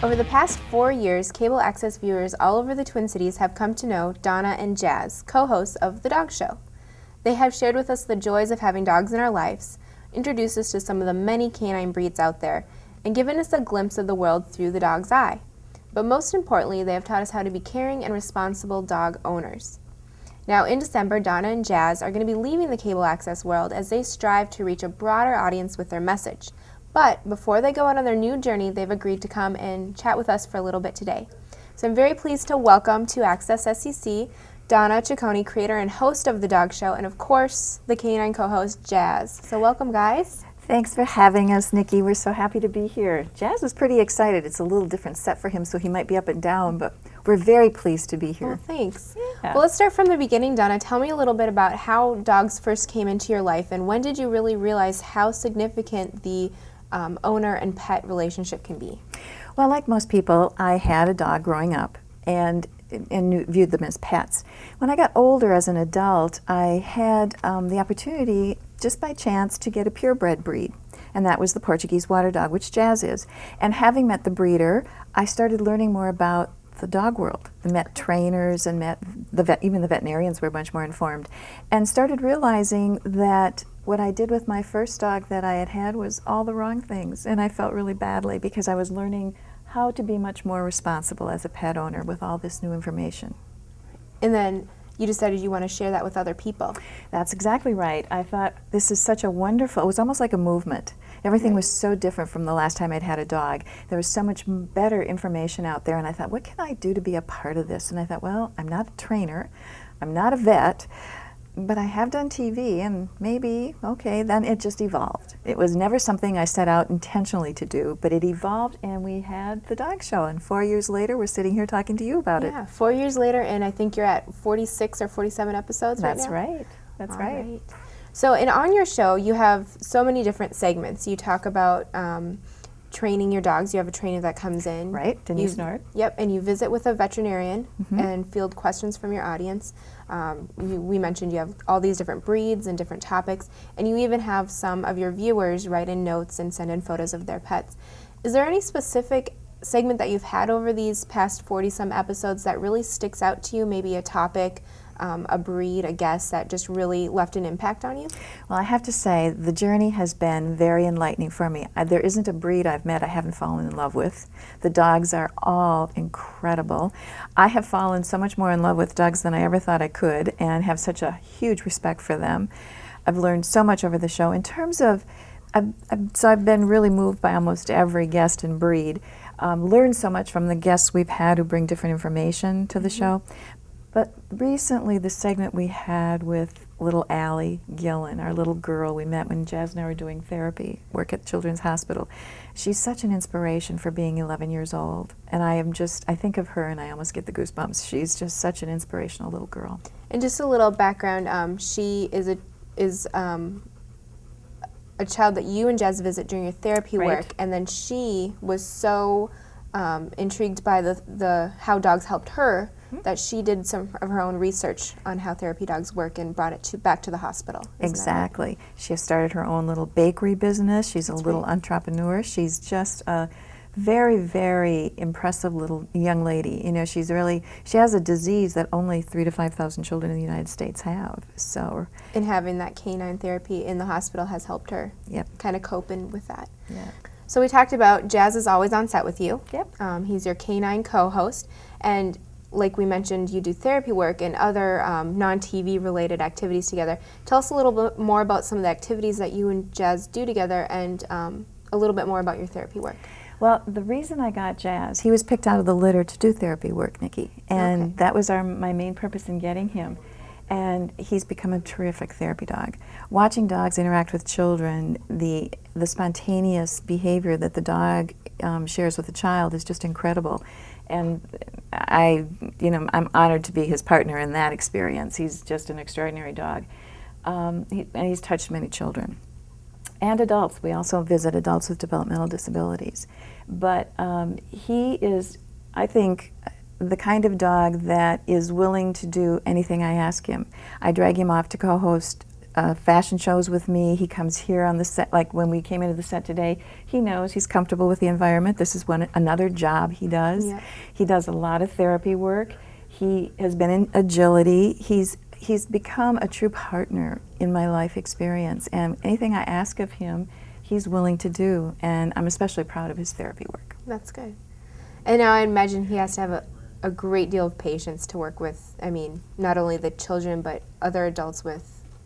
Over the past 4 years, cable access viewers all over the Twin Cities have come to know Donna and Jazz, co-hosts of The Dog Show. They have shared with us the joys of having dogs in our lives, introduced us to some of the many canine breeds out there, and given us a glimpse of the world through the dog's eye. But most importantly, they have taught us how to be caring and responsible dog owners. Now, in December, Donna and Jazz are going to be leaving the cable access world as they strive to reach a broader audience with their message. But before they go out on their new journey, they've agreed to come and chat with us for a little bit today. So I'm very pleased to welcome to Access SEC, Donna Chicone, creator and host of The Dog Show, and of course, the canine co-host, Jazz. So welcome, guys. Thanks for having us, Nikki. We're so happy to be here. Jazz is pretty excited. It's a little different set for him, so he might be up and down, but we're very pleased to be here. Well, thanks. Yeah. Well, let's start from the beginning, Donna. Tell me a little bit about how dogs first came into your life, and when did you really realize how significant the owner and pet relationship can be? Well, like most people, I had a dog growing up and viewed them as pets. When I got older as an adult, I had the opportunity, just by chance, to get a purebred breed, and that was the Portuguese water dog, which Jazz is. And having met the breeder, I started learning more about the dog world. I met trainers and met even the veterinarians were much more informed, and started realizing that what I did with my first dog that I had had was all the wrong things, and I felt really badly because I was learning how to be much more responsible as a pet owner with all this new information. And then you decided you want to share that with other people. That's exactly right. I thought this is such a wonderful, it was almost like a movement. Everything was so different from the last time I'd had a dog. There was so much better information out there, and I thought, what can I do to be a part of this? And I thought, well, I'm not a trainer, I'm not a vet, but I have done TV, and maybe, okay, then it just evolved. It was never something I set out intentionally to do, but it evolved, and we had The Dog Show, and 4 years later, we're sitting here talking to you about it. Yeah, 4 years later, and I think you're at 46 or 47 episodes right now? That's right. That's right. Right. So, and on your show, you have so many different segments. You talk about training your dogs. You have a trainer that comes in. Right, Denise Nord. Yep, and you visit with a veterinarian and field questions from your audience. We mentioned you have all these different breeds and different topics, and you even have some of your viewers write in notes and send in photos of their pets. Is there any specific segment that you've had over these past 40-some episodes that really sticks out to you, maybe a topic, a breed, a guest that just really left an impact on you? Well, I have to say, the journey has been very enlightening for me. There isn't a breed I've met I haven't fallen in love with. The dogs are all incredible. I have fallen so much more in love with dogs than I ever thought I could, and have such a huge respect for them. I've learned so much over the show. In terms of, I've been really moved by almost every guest and breed. Learned so much from the guests we've had who bring different information to the show. But recently, the segment we had with little Allie Gillen, our little girl we met when Jazz and I were doing therapy, work at Children's Hospital. She's such an inspiration for being 11 years old. And I think of her and I almost get the goosebumps. She's just such an inspirational little girl. And just a little background, she is a child that you and Jazz visit during your therapy work, and then she was so intrigued by the how dogs helped her that she did some of her own research on how therapy dogs work and brought it back to the hospital. Exactly. She has started her own little bakery business. She's a little entrepreneur. She's just a very, very impressive little young lady. You know, she has a disease that only 3,000 to 5,000 children in the United States have. So, and having that canine therapy in the hospital has helped her kind of cope with that. Yeah. So we talked about Jazz is always on set with you. Yep. He's your canine co-host, and like we mentioned, you do therapy work and other non-TV related activities together. Tell us a little bit more about some of the activities that you and Jazz do together, and a little bit more about your therapy work. Well, the reason I got Jazz, he was picked out of the litter to do therapy work, Nikki, and that was my main purpose in getting him. And he's become a terrific therapy dog. Watching dogs interact with children, the spontaneous behavior that the dog shares with the child is just incredible. And I'm honored to be his partner in that experience. He's just an extraordinary dog. And he's touched many children. And adults. We also visit adults with developmental disabilities. But he is, I think, the kind of dog that is willing to do anything I ask him. I drag him off to co-host fashion shows with me. He comes here on the set, like when we came into the set today, he knows he's comfortable with the environment. This is another job he does. Yeah. He does a lot of therapy work. He has been in agility. He's become a true partner in my life experience, and anything I ask of him, he's willing to do, and I'm especially proud of his therapy work. That's good. And now I imagine he has to have a great deal of patience to work with, I mean, not only the children, but other adults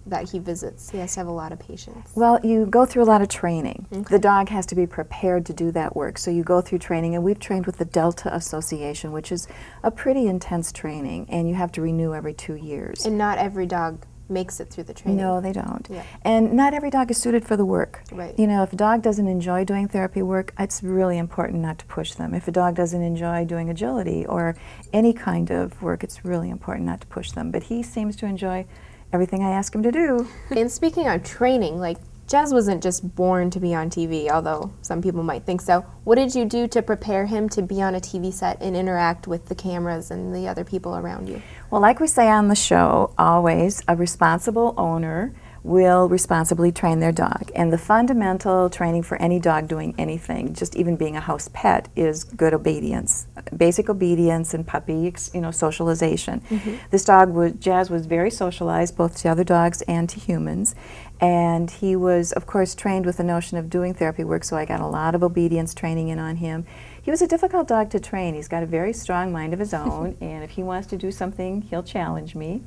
that he visits. He has to have a lot of patience. Well, you go through a lot of training. Okay. The dog has to be prepared to do that work, so you go through training, and we've trained with the Delta Association, which is a pretty intense training, and you have to renew every 2 years. And not every dog makes it through the training. No, they don't. Yeah. And not every dog is suited for the work. Right. You know, if a dog doesn't enjoy doing therapy work, it's really important not to push them. If a dog doesn't enjoy doing agility or any kind of work, it's really important not to push them. But he seems to enjoy everything I ask him to do. And speaking of training, like, Jazz wasn't just born to be on TV, although some people might think so. What did you do to prepare him to be on a TV set and interact with the cameras and the other people around you? Well, like we say on the show, always, a responsible owner will responsibly train their dog. And the fundamental training for any dog doing anything, just even being a house pet, is good obedience. Basic obedience and puppy, socialization. Mm-hmm. This dog, Jazz, was very socialized, both to other dogs and to humans. And he was, of course, trained with the notion of doing therapy work, so I got a lot of obedience training in on him. He was a difficult dog to train. He's got a very strong mind of his own, and if he wants to do something, he'll challenge me.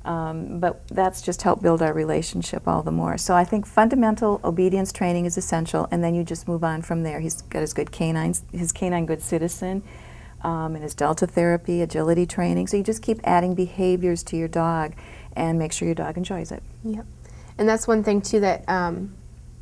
But that's just helped build our relationship all the more. So I think fundamental obedience training is essential, and then you just move on from there. He's got his canine good citizen, and his Delta therapy, agility training. So you just keep adding behaviors to your dog and make sure your dog enjoys it. Yep. And that's one thing, too, that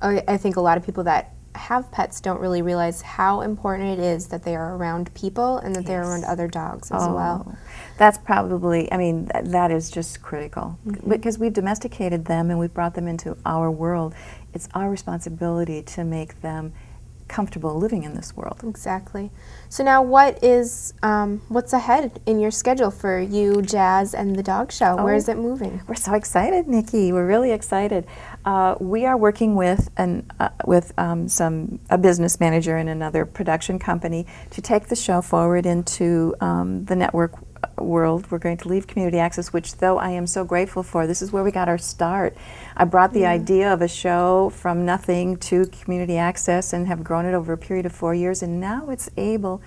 I think a lot of people that have pets don't really realize how important it is that they are around people and that they're around other dogs as well. That's probably, I mean, that is just critical. Because we've domesticated them and we've brought them into our world. It's our responsibility to make them comfortable living in this world. Exactly. So now what's ahead in your schedule for you, Jazz, and the dog show? Where is it moving? We're so excited, Nikki. We're really excited. We are working with a business manager and another production company to take the show forward into the network world. We're going to leave community access, which, though I am so grateful for, this is where we got our start. I brought the idea of a show from nothing to community access and have grown it over a period of 4 years, and now it's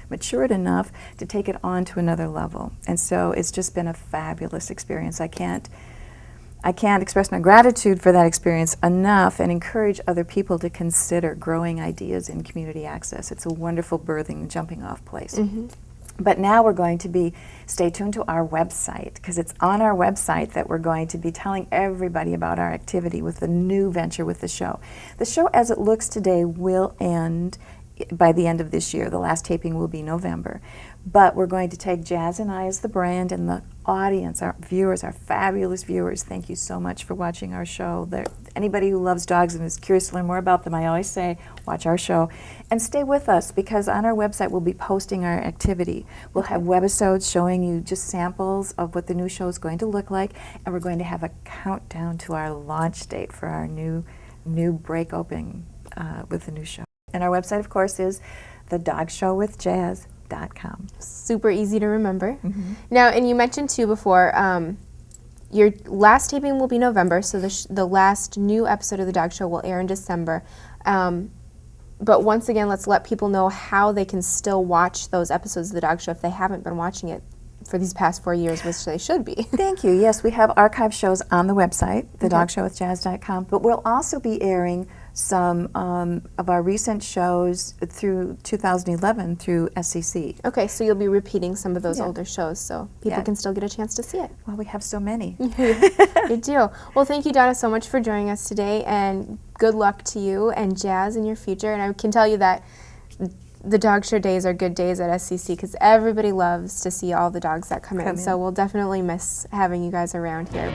matured enough to take it on to another level. And so it's just been a fabulous experience. I can't express my gratitude for that experience enough and encourage other people to consider growing ideas in community access. It's a wonderful birthing, jumping off place. But now we're going to stay tuned to our website, because it's on our website that we're going to be telling everybody about our activity with the new venture with the show. The show, as it looks today, will end by the end of this year. The last taping will be November. But we're going to take Jazz and I as the brand, and the audience, our viewers, our fabulous viewers, thank you so much for watching our show. Anybody who loves dogs and is curious to learn more about them, I always say, watch our show. And stay with us, because on our website we'll be posting our activity. We'll have webisodes showing you just samples of what the new show is going to look like, and we're going to have a countdown to our launch date for our new break open with the new show. And our website, of course, is thedogshowwithjazz.com. Super easy to remember. Now, and you mentioned too before, your last taping will be November, so the last new episode of the dog show will air in December. But once again, let's let people know how they can still watch those episodes of the dog show if they haven't been watching it for these past 4 years, which they should be. Thank you. Yes, we have archive shows on the website, thedogshowwithjazz.com, but we'll also be airing some of our recent shows through 2011 through SCC. Okay, so you'll be repeating some of those older shows so people can still get a chance to see it. Well, we have so many. Good deal. Well, thank you, Donna, so much for joining us today, and good luck to you and Jazz in your future. And I can tell you that the dog show days are good days at SCC, because everybody loves to see all the dogs that come in. So we'll definitely miss having you guys around here.